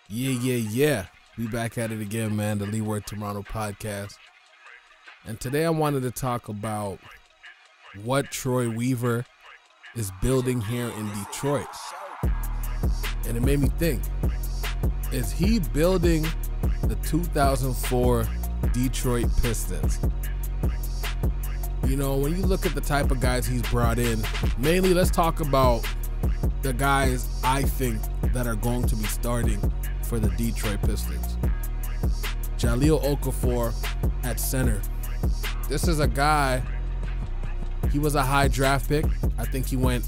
Yeah. We back at it again, man. The Leeward Toronto podcast. And today I wanted to talk about what Troy Weaver is building here in Detroit. And it made me think, is he building the 2004 Detroit Pistons? You know, when you look at the type of guys he's brought in, mainly let's talk about the guys I think that are going to be starting for the Detroit Pistons. Jahlil Okafor at center. This is a guy, he was a high draft pick. I think he went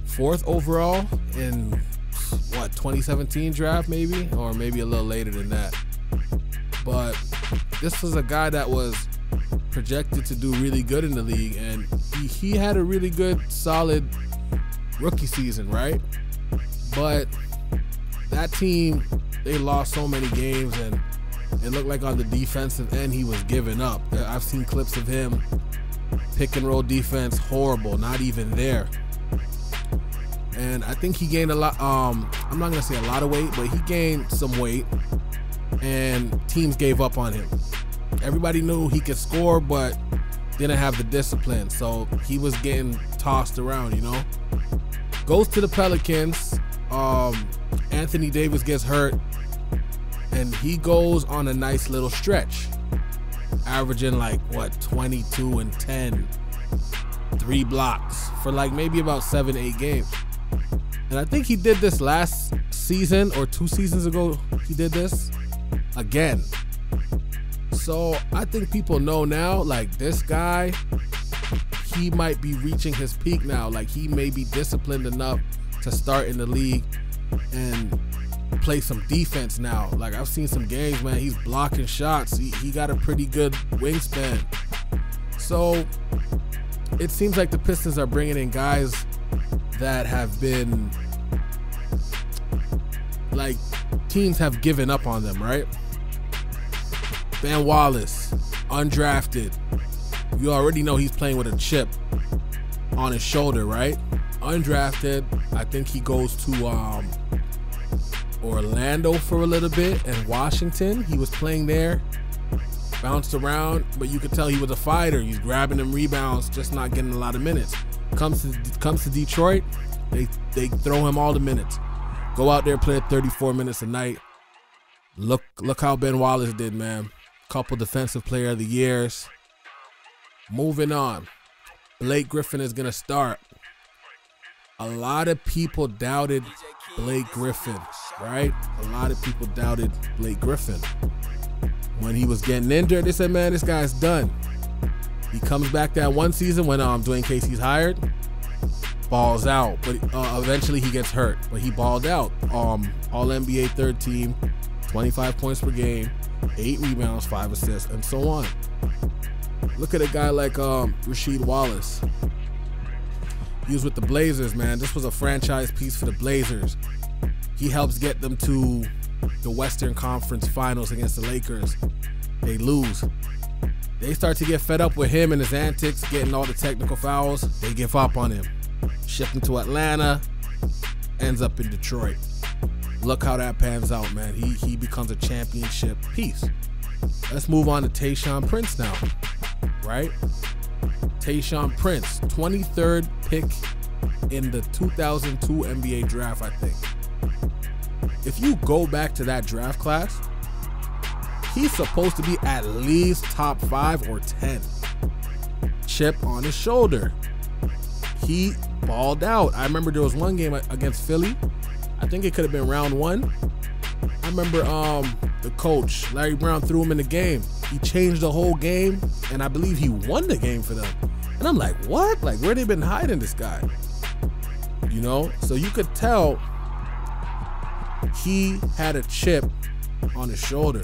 4th overall in 2017 draft maybe, or maybe a little later than that. But this was a guy that was projected to do really good in the league, and he had a really good, solid rookie season, right? But that team, they lost so many games, and it looked like on the defensive end he was giving up. I've seen clips of him, pick and roll defense, horrible, not even there. And I think he gained a lot, I'm not gonna say a lot of weight, but he gained some weight, and teams gave up on him. Everybody knew he could score, but didn't have the discipline, so he was getting tossed around, you know. Goes to the Pelicans. Anthony Davis gets hurt, and he goes on a nice little stretch, averaging like 22 and 10, 3 blocks for like maybe about 7-8 games. And I think he did this last season or 2 seasons ago. He did this again. So I think people know now, like, this guy, he might be reaching his peak now. Like, he may be disciplined enough to start in the league and play some defense now. Like, I've seen some games, man, he's blocking shots. He got a pretty good wingspan. So it seems like the Pistons are bringing in guys that have been, like, teams have given up on them, right? Ben Wallace, undrafted. You already know he's playing with a chip on his shoulder, right? Undrafted. I think he goes to Orlando for a little bit, and Washington. He was playing there, bounced around, but you could tell he was a fighter. He's grabbing them rebounds, just not getting a lot of minutes. Comes to Detroit, they throw him all the minutes. Go out there, play 34 minutes a night. Look how Ben Wallace did, man. Couple defensive player of the years. Moving on. Blake Griffin is going to start. A lot of people doubted Blake Griffin, right? A lot of people doubted Blake Griffin. When he was getting injured, they said, man, this guy's done. He comes back that one season when Dwayne Casey's hired. Balls out, but eventually he gets hurt. But he balled out. All-NBA third team, 25 points per game, 8 rebounds, 5 assists, and so on. Look at a guy like Rasheed Wallace. He was with the Blazers, man. This was a franchise piece for the Blazers. He helps get them to the Western Conference Finals against the Lakers. They lose. They start to get fed up with him and his antics, getting all the technical fouls. They give up on him. Ship him to Atlanta. Ends up in Detroit. Look how that pans out, man. He becomes a championship piece. Let's move on to Taishan Prince now, right? Taishan Prince, 23rd pick in the 2002 NBA draft, I think. If you go back to that draft class, he's supposed to be at least top 5 or 10. Chip on his shoulder. He balled out. I remember there was one game against Philly. I think it could have been round 1. I remember the coach, Larry Brown, threw him in the game. He changed the whole game, and I believe he won the game for them. And I'm like, what? Like, where they been hiding this guy? You know? So you could tell he had a chip on his shoulder.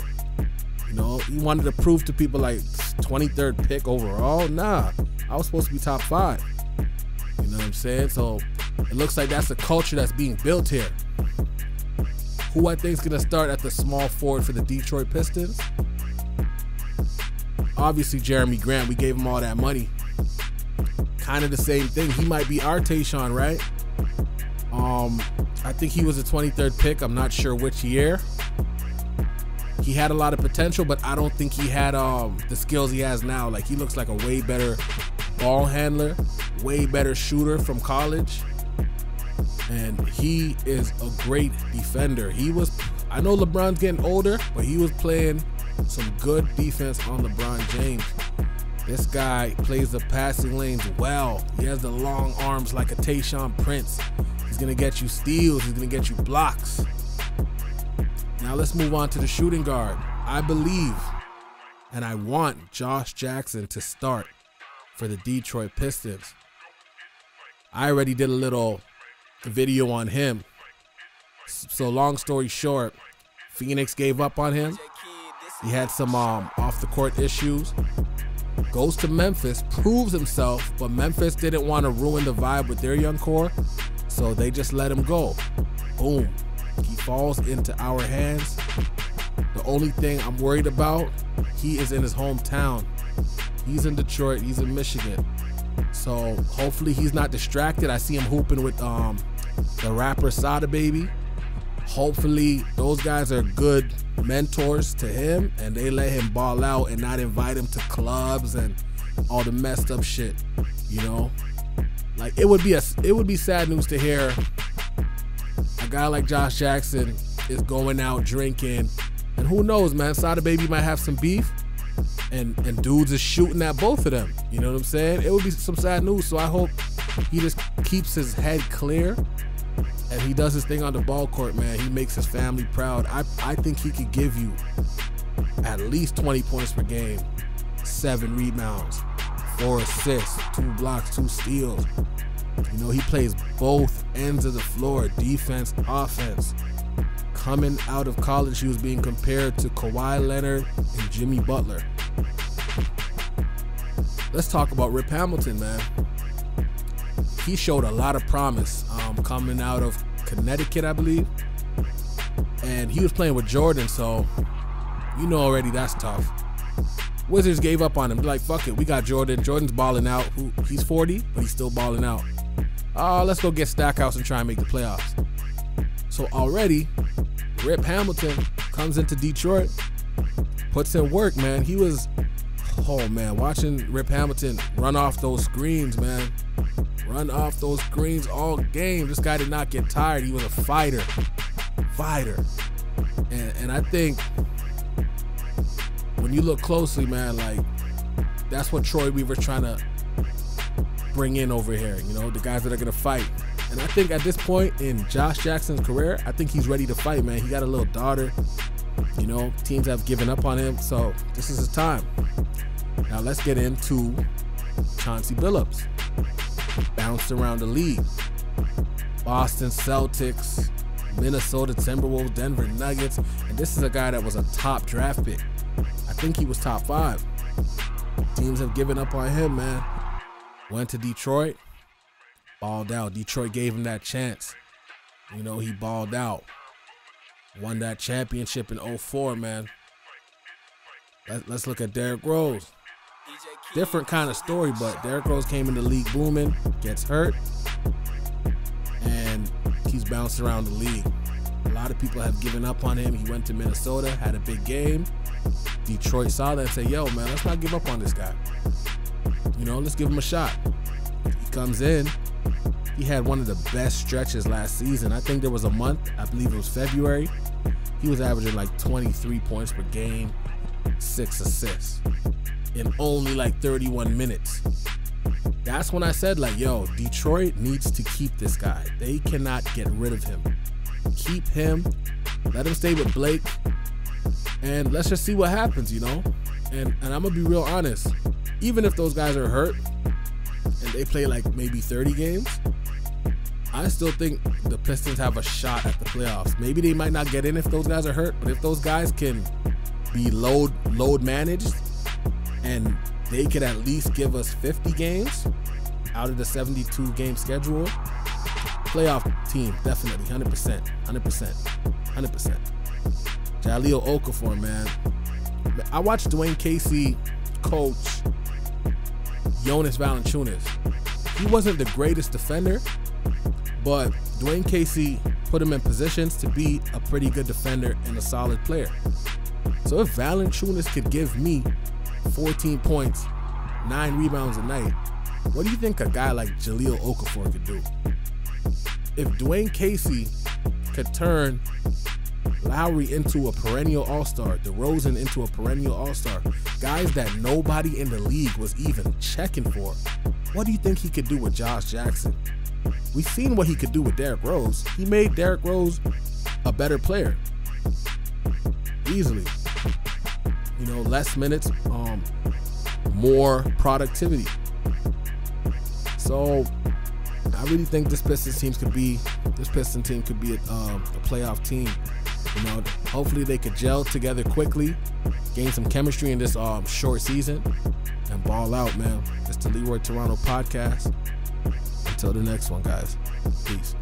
You know, he wanted to prove to people, like, 23rd pick overall. Nah, I was supposed to be top 5. You know what I'm saying? So it looks like that's the culture that's being built here. Who I think is going to start at the small forward for the Detroit Pistons? Obviously, Jeremy Grant. We gave him all that money. Kind of the same thing. He might be our Tayshaun, right? I think he was a 23rd pick. I'm not sure which year. He had a lot of potential, but I don't think he had the skills he has now. Like, he looks like a way better ball handler, way better shooter from college. And he is a great defender. I know LeBron's getting older, but he was playing some good defense on LeBron James. This guy plays the passing lanes well. He has the long arms like a Taishan Prince. He's gonna get you steals, he's gonna get you blocks. Now let's move on to the shooting guard. I believe and I want Josh Jackson to start for the Detroit Pistons. I already did a little video on him. So long story short, Phoenix gave up on him. He had some off the court issues. Goes to Memphis, proves himself, but Memphis didn't want to ruin the vibe with their young core, so they just let him go. Boom. He falls into our hands. The only thing I'm worried about, he is in his hometown. He's in Detroit, he's in Michigan. So hopefully he's not distracted. I see him hooping with the rapper Sada Baby. Hopefully those guys are good mentors to him and they let him ball out and not invite him to clubs and all the messed up shit, you know? Like, it would be sad news to hear a guy like Josh Jackson is going out drinking, and who knows, man, Sada Baby might have some beef and dudes is shooting at both of them. You know what I'm saying? It would be some sad news. So I hope he just keeps his head clear and he does his thing on the ball court, man. He makes his family proud. I think he could give you at least 20 points per game, 7 rebounds, 4 assists, 2 blocks, 2 steals. You know, he plays both ends of the floor, defense, offense. Coming out of college, he was being compared to Kawhi Leonard and Jimmy Butler. Let's talk about Rip Hamilton, man. He showed a lot of promise coming out of Connecticut, I believe. And he was playing with Jordan, so you know already that's tough. Wizards gave up on him. They're like, fuck it, we got Jordan. Jordan's balling out. He's 40, but he's still balling out. Let's go get Stackhouse and try and make the playoffs. So already, Rip Hamilton comes into Detroit, puts in work, man. He was, oh man, watching Rip Hamilton run off those screens, man. Run off those screens all game. This guy did not get tired. He was a fighter. And I think when you look closely, man, like, that's what Troy Weaver's trying to bring in over here, you know, the guys that are gonna fight. And I think at this point in Josh Jackson's career, I think he's ready to fight, man. He got a little daughter, you know, teams have given up on him, so this is his time. Now let's get into Chancey Phillips. Bounced around the league. Boston Celtics, Minnesota Timberwolves, Denver Nuggets, and this is a guy that was a top draft pick. I think he was top 5. Teams have given up on him, man. Went to Detroit, balled out. Detroit gave him that chance. You know, he balled out. Won that championship in 04, man. Let's look at Derrick Rose. Different kind of story, but Derrick Rose came in the league booming, gets hurt, and he's bounced around the league. A lot of people have given up on him. He went to Minnesota, had a big game. Detroit saw that and said, yo, man, let's not give up on this guy. You know, let's give him a shot. He comes in. He had one of the best stretches last season. I think there was a month, I believe it was February. He was averaging like 23 points per game, 6 assists in only like 31 minutes. That's when I said, like, yo, Detroit needs to keep this guy. They cannot get rid of him. Keep him, let him stay with Blake, and let's just see what happens, you know? And I'm gonna be real honest, even if those guys are hurt and they play like maybe 30 games, I still think the Pistons have a shot at the playoffs. Maybe they might not get in if those guys are hurt, but if those guys can be load managed and they could at least give us 50 games out of the 72 game schedule, playoff team, definitely, 100%. Jahlil Okafor, man. I watched Dwayne Casey coach Jonas Valanciunas. He wasn't the greatest defender, but Dwayne Casey put him in positions to be a pretty good defender and a solid player. So if Valanciunas could give me 14 points, 9 rebounds a night, what do you think a guy like Jahlil Okafor could do? If Dwayne Casey could turn Lowry into a perennial all-star, DeRozan into a perennial all-star, guys that nobody in the league was even checking for, what do you think he could do with Josh Jackson? We've seen what he could do with Derrick Rose. He made Derrick Rose a better player. Easily. You know, less minutes, more productivity. So I really think this Pistons team could be a playoff team. You know, hopefully they could gel together quickly, gain some chemistry in this short season, and ball out, man. It's the Leroy Toronto podcast. Until the next one, guys. Peace.